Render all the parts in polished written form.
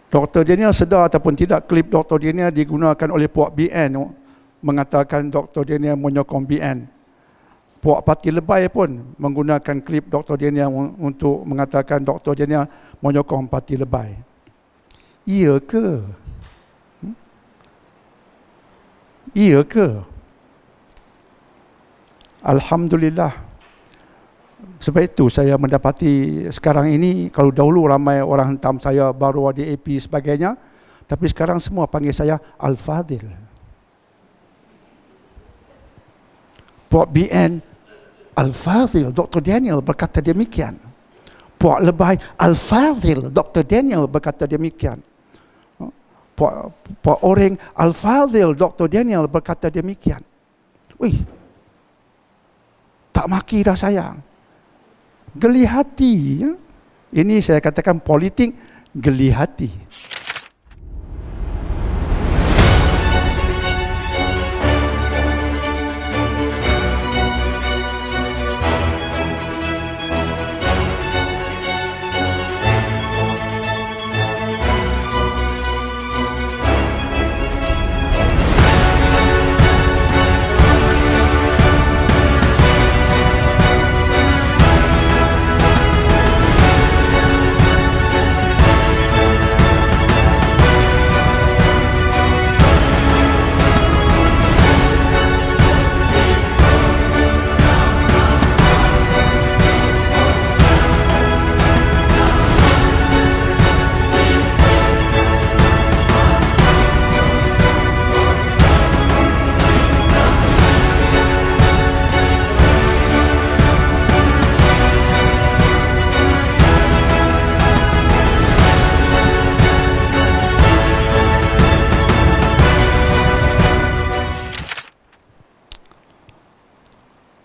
Dr. Daniel sedar ataupun tidak, klip Dr. Daniel digunakan oleh puak BN mengatakan Dr. Daniel menyokong BN. Puak parti lebay pun menggunakan klip Dr. Daniel untuk mengatakan Dr. Daniel menyokong parti lebay. Iya ke? Iya ke? Alhamdulillah. Sebab itu saya mendapati sekarang ini, kalau dahulu ramai orang hentam saya baru ada AP sebagainya, tapi sekarang semua panggil saya Al-Fadhil. Puak BN, Al-Fadhil, Dr. Daniel berkata demikian. Puak lebay, Al-Fadhil, Dr. Daniel berkata demikian. Puak Oreng, Al-Fadhil, Dr. Daniel berkata demikian. Wih, tak maki dah sayang. Geli hati. Ya? Ini saya katakan politik geli hati.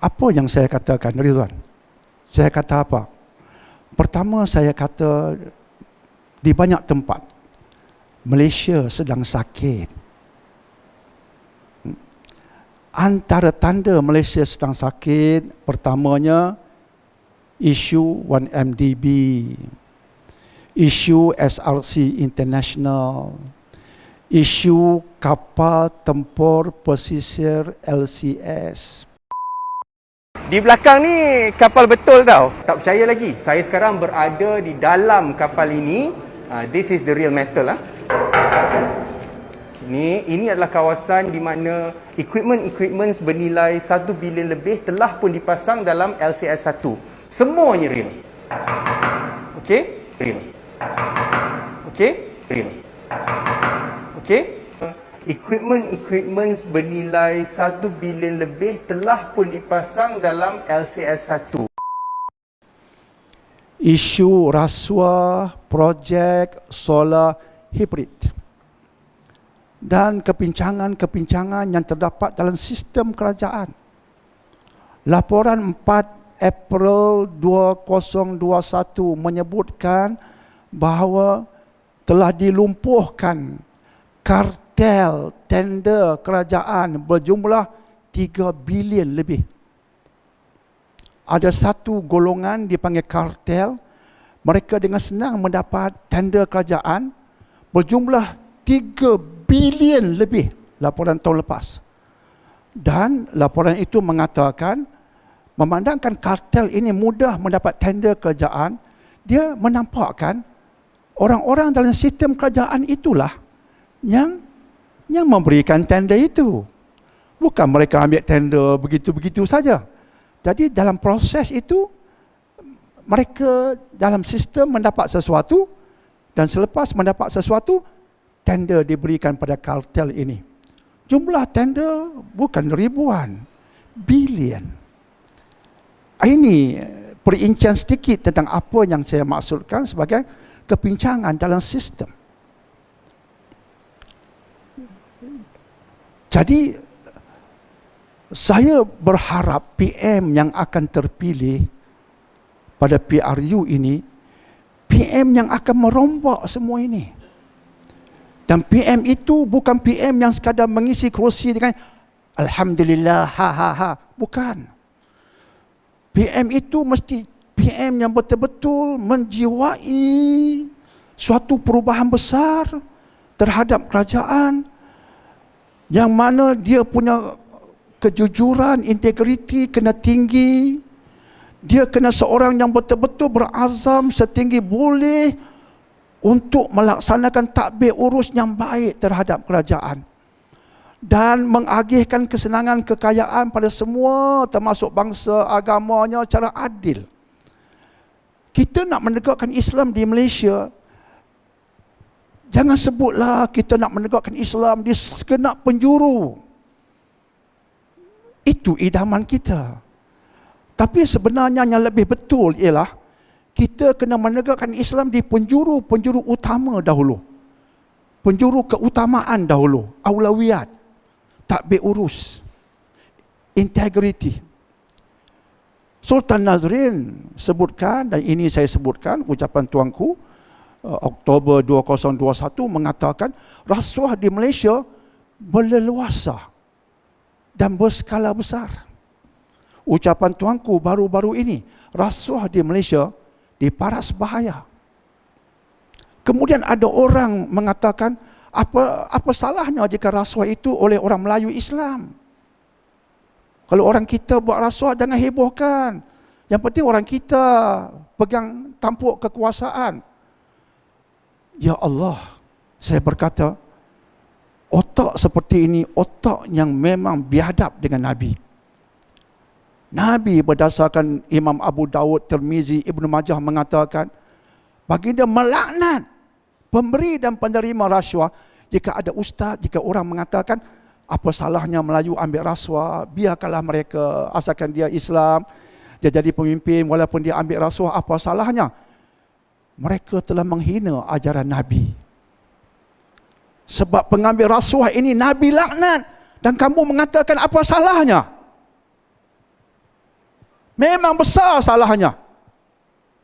Apa yang saya katakan, Ridwan? Saya kata apa? Pertama, saya kata di banyak tempat Malaysia sedang sakit. Antara tanda Malaysia sedang sakit, pertamanya isu 1MDB, isu SRC International, isu kapal tempur pesisir LCS. Di belakang ni kapal betul tau. Tak percaya lagi. Saya sekarang berada di dalam kapal ini. This is the real metal. Ini adalah kawasan di mana equipment bernilai 1 bilion lebih telah pun dipasang dalam LCS 1. Semuanya real. Okey? Real. Okey? Real. Okey? Equipment bernilai 1 bilion lebih telah pun dipasang dalam LCS 1. Isu rasuah projek solar hibrid dan kepincangan-kepincangan yang terdapat dalam sistem kerajaan. Laporan 4 April 2021 menyebutkan bahawa telah dilumpuhkan kartel tender kerajaan berjumlah 3 bilion lebih. Ada satu golongan dipanggil kartel, mereka dengan senang mendapat tender kerajaan berjumlah 3 bilion lebih laporan tahun lepas. Dan laporan itu mengatakan, memandangkan kartel ini mudah mendapat tender kerajaan, dia menampakkan orang-orang dalam sistem kerajaan itulah yang memberikan tender itu. Bukan mereka ambil tender begitu-begitu saja. Jadi dalam proses itu, mereka dalam sistem mendapat sesuatu, dan selepas mendapat sesuatu, tender diberikan pada kartel ini. Jumlah tender bukan ribuan, bilion. Ini perincian sedikit tentang apa yang saya maksudkan sebagai kepincangan dalam sistem. Jadi, saya berharap PM yang akan terpilih pada PRU ini, PM yang akan merombak semua ini. Dan PM itu bukan PM yang sekadar mengisi kerusi dengan Alhamdulillah, ha. Bukan. PM itu mesti PM yang betul-betul menjiwai suatu perubahan besar terhadap kerajaan yang mana dia punya kejujuran, integriti kena tinggi. Dia kena seorang yang betul-betul berazam setinggi boleh untuk melaksanakan tadbir urus yang baik terhadap kerajaan dan mengagihkan kesenangan kekayaan pada semua termasuk bangsa agamanya secara adil. Kita nak menegakkan Islam di Malaysia, jangan sebutlah kita nak menegakkan Islam di segenap penjuru. Itu idaman kita. Tapi sebenarnya yang lebih betul ialah kita kena menegakkan Islam di penjuru-penjuru utama dahulu. Penjuru keutamaan dahulu. Aulawiyat. Tadbir urus. Integriti. Sultan Nazrin sebutkan, dan ini saya sebutkan, ucapan tuanku, Oktober 2021 mengatakan, rasuah di Malaysia berleluasa dan berskala besar. Ucapan tuanku baru-baru ini, rasuah di Malaysia diparas bahaya. Kemudian ada orang mengatakan, apa salahnya jika rasuah itu oleh orang Melayu Islam? Kalau orang kita buat rasuah, jangan hebohkan. Yang penting orang kita pegang tampuk kekuasaan. Ya Allah, saya berkata, otak seperti ini, otak yang memang biadab dengan Nabi. Nabi berdasarkan Imam Abu Dawud, Tirmizi, Ibnu Majah mengatakan, baginda melaknat pemberi dan penerima rasuah. Jika ada ustaz, jika orang mengatakan, apa salahnya Melayu ambil rasuah, biarkanlah mereka, asalkan dia Islam, dia jadi pemimpin, walaupun dia ambil rasuah, apa salahnya? Mereka telah menghina ajaran Nabi. Sebab pengambil rasuah ini Nabi laknat, dan kamu mengatakan apa salahnya? Memang besar salahnya.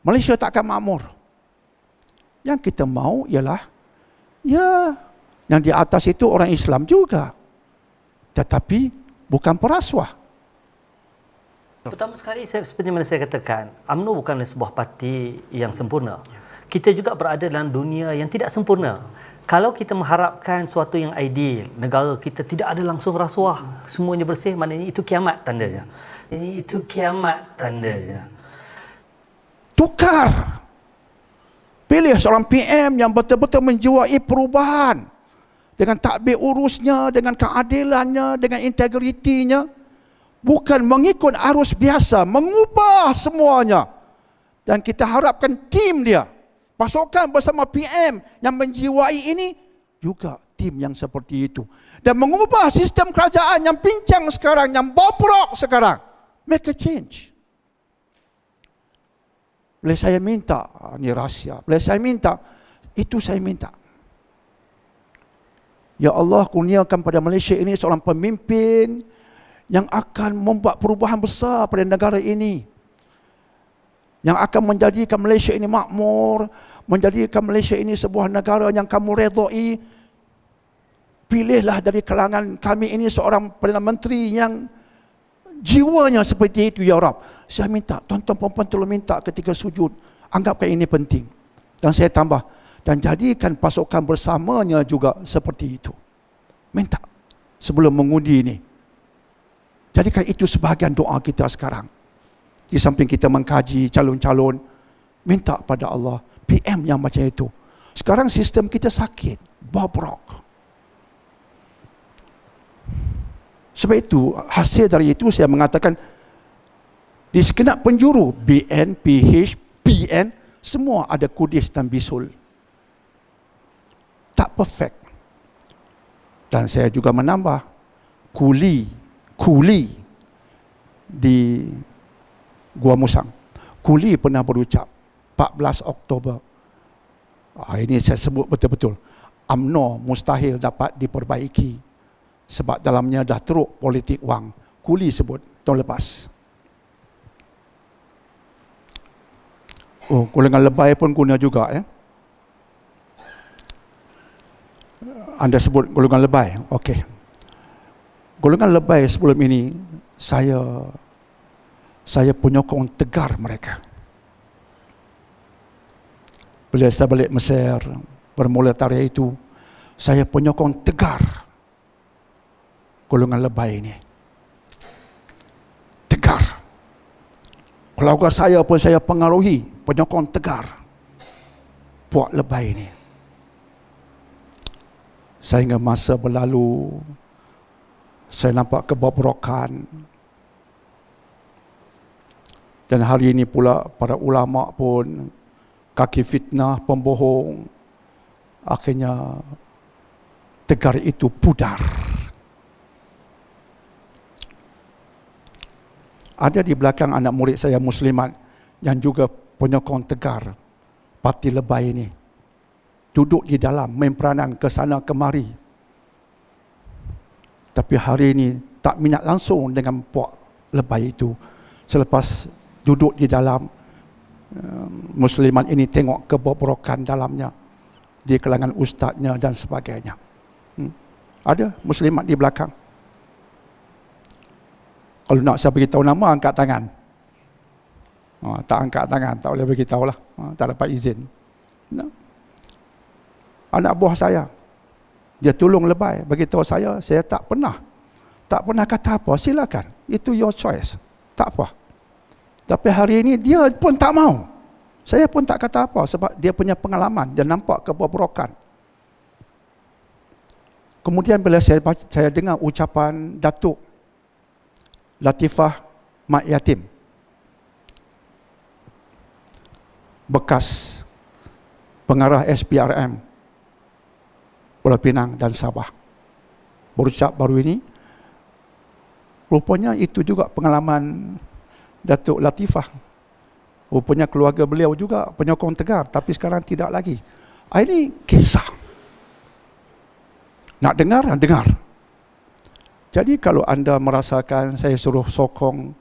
Malaysia tak akan makmur. Yang kita mahu ialah, ya, yang di atas itu orang Islam juga. Tetapi bukan perasuah. Pertama sekali, seperti mana saya katakan, UMNO bukanlah sebuah parti yang sempurna. Kita juga berada dalam dunia yang tidak sempurna. Kalau kita mengharapkan sesuatu yang ideal, negara kita tidak ada langsung rasuah, semuanya bersih, maknanya itu kiamat tandanya. Itu kiamat tandanya. Tukar. Pilih seorang PM yang betul-betul menjiwai perubahan. Dengan tadbir urusnya, dengan keadilannya, dengan integritinya. Bukan mengikut arus biasa, mengubah semuanya. Dan kita harapkan tim dia, pasukan bersama PM yang menjiwai ini, juga tim yang seperti itu. Dan mengubah sistem kerajaan yang pincang sekarang, yang bobrok sekarang. Make a change. Boleh saya minta, ini rahsia, boleh saya minta, itu saya minta. Ya Allah, kurniakan pada Malaysia ini seorang pemimpin yang akan membuat perubahan besar pada negara ini. Yang akan menjadikan Malaysia ini makmur, menjadikan Malaysia ini sebuah negara yang kamu redai. Pilihlah dari kalangan kami ini seorang Perdana Menteri yang jiwanya seperti itu, ya Rab. Saya minta, tuan-tuan perempuan tolong minta ketika sujud, anggapkan ini penting. Dan saya tambah, dan jadikan pasukan bersamanya juga seperti itu. Minta sebelum mengundi ini. Jadikan itu sebahagian doa kita sekarang. Di samping kita mengkaji calon-calon, minta pada Allah PM yang macam itu. Sekarang sistem kita sakit, bobrok. Sebab itu, hasil dari itu saya mengatakan, di segenap penjuru, BN, PH, PN, semua ada kudis dan bisul. Tak perfect. Dan saya juga menambah, Kuli di Gua Musang. Kuli pernah berucap, 14 Oktober. Ini saya sebut betul-betul. UMNO mustahil dapat diperbaiki. Sebab dalamnya dah teruk politik wang. Kuli sebut tahun lepas. Oh, golongan lebay pun guna juga, ya. Anda sebut golongan lebay. Okey. Golongan lebay sebelum ini, saya penyokong tegar mereka. Bila saya balik Mesir, bermula tarikh itu, saya penyokong tegar golongan lebay ini. Tegar. Keluarga saya pun saya pengaruhi, penyokong tegar puak lebay ini. Sehingga masa berlalu, saya nampak kebobrokan. Dan hari ini pula para ulama pun kaki fitnah, pembohong, akhirnya tegar itu pudar. Ada di belakang anak murid saya Muslimat yang juga penyokong tegar parti lebay ini. Duduk di dalam, main peranan ke sana kemari. Tapi hari ini tak minat langsung dengan puak lebay itu. Selepas duduk di dalam, Muslimat ini tengok kebobrokan dalamnya di kalangan ustaznya dan sebagainya. Ada Muslimat di belakang. Kalau nak saya beritahu nama, angkat tangan. Tak angkat tangan, tak boleh beritahu lah. Tak dapat izin. Anak buah saya, dia tolong lebay, beritahu saya tak pernah kata apa, silakan. Itu your choice. Tak apa. Tapi hari ini dia pun tak mau. Saya pun tak kata apa sebab dia punya pengalaman, dia nampak kebobrokan. Kemudian bila saya dengar ucapan Datuk Latifah Mat Yatim, bekas pengarah SPRM Pulau Pinang dan Sabah, berucap baru ini, rupanya itu juga pengalaman Datuk Latifah. Rupanya keluarga beliau juga penyokong tegar, tapi sekarang tidak lagi. Ini kisah. Nak dengar? Dengar. Jadi kalau anda merasakan saya suruh sokong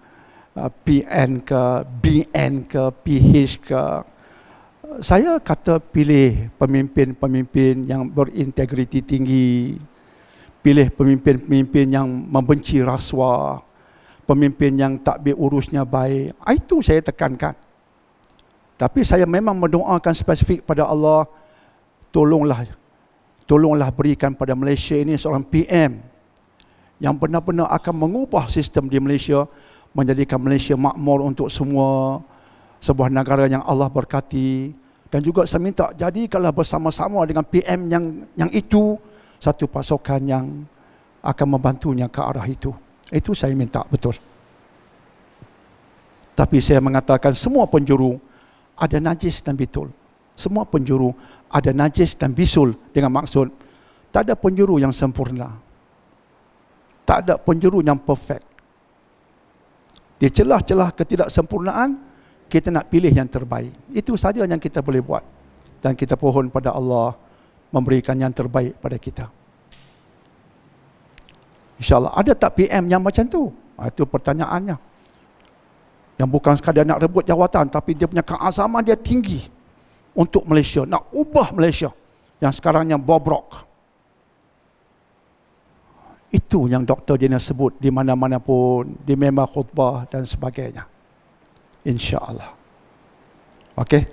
PN ke, BN ke, PH ke, saya kata pilih pemimpin-pemimpin yang berintegriti tinggi, pilih pemimpin-pemimpin yang membenci rasuah, pemimpin yang takbir urusnya baik. Itu saya tekankan. Tapi saya memang mendoakan spesifik pada Allah, tolonglah berikan pada Malaysia ini seorang PM yang benar-benar akan mengubah sistem di Malaysia, menjadikan Malaysia makmur untuk semua, sebuah negara yang Allah berkati. Dan juga saya minta jadikanlah bersama-sama dengan PM yang itu satu pasukan yang akan membantunya ke arah itu. Itu saya minta betul. Tapi saya mengatakan semua penjuru ada najis dan bitul. Semua penjuru ada najis dan bisul, dengan maksud tak ada penjuru yang sempurna. Tak ada penjuru yang perfect. Di celah-celah ketidaksempurnaan, kita nak pilih yang terbaik. Itu saja yang kita boleh buat. Dan kita pohon pada Allah memberikan yang terbaik pada kita. InsyaAllah. Ada tak PM yang macam tu? Itu pertanyaannya. Yang bukan sekadar nak rebut jawatan, tapi dia punya keazaman dia tinggi untuk Malaysia. Nak ubah Malaysia yang sekarang yang bobrok. Itu yang Dr. Dina sebut di mana-mana pun, di member khutbah dan sebagainya. InsyaAllah. Okey?